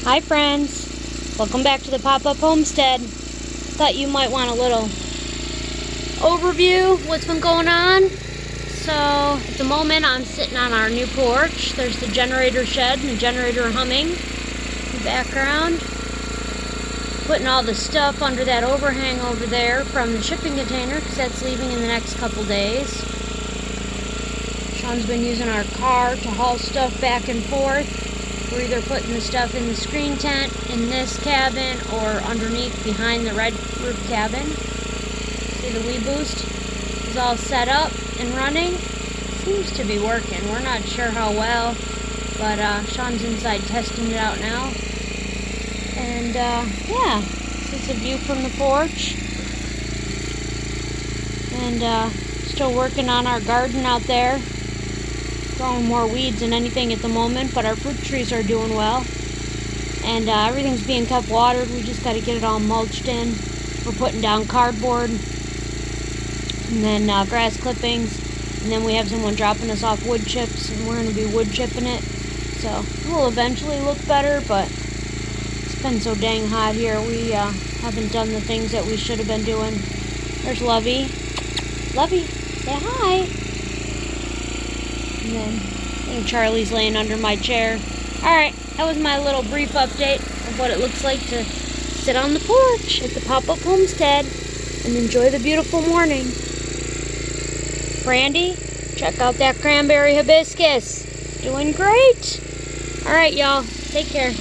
Hi friends, welcome back to the pop-up homestead. Thought you might want a little overview of what's been going on. So at the moment I'm sitting on our new porch. There's the generator shed and the generator humming in the background. Putting all the stuff under that overhang over there from the shipping container because that's leaving in the next couple days. Sean's been using our car to haul stuff back and forth. We're either putting the stuff in the screen tent, in this cabin, or underneath behind the red roof cabin. See, the Wii Boost is all set up and running. Seems to be working. We're not sure how well, but Sean's inside testing it out now. And yeah, this is a view from the porch. And still working on our garden out there. Growing more weeds than anything at the moment, but our fruit trees are doing well. And everything's being kept watered. We just got to get it all mulched in. We're putting down cardboard and then grass clippings. And then we have someone dropping us off wood chips, and we're going to be wood chipping it. So it will eventually look better, but it's been so dang hot here. We haven't done the things that we should have been doing. There's Lovey. Lovey, say hi. And then I think Charlie's laying under my chair. Alright, that was my little brief update of what it looks like to sit on the porch at the pop-up homestead and enjoy the beautiful morning. Brandy, check out that cranberry hibiscus. Doing great. Alright, y'all. Take care.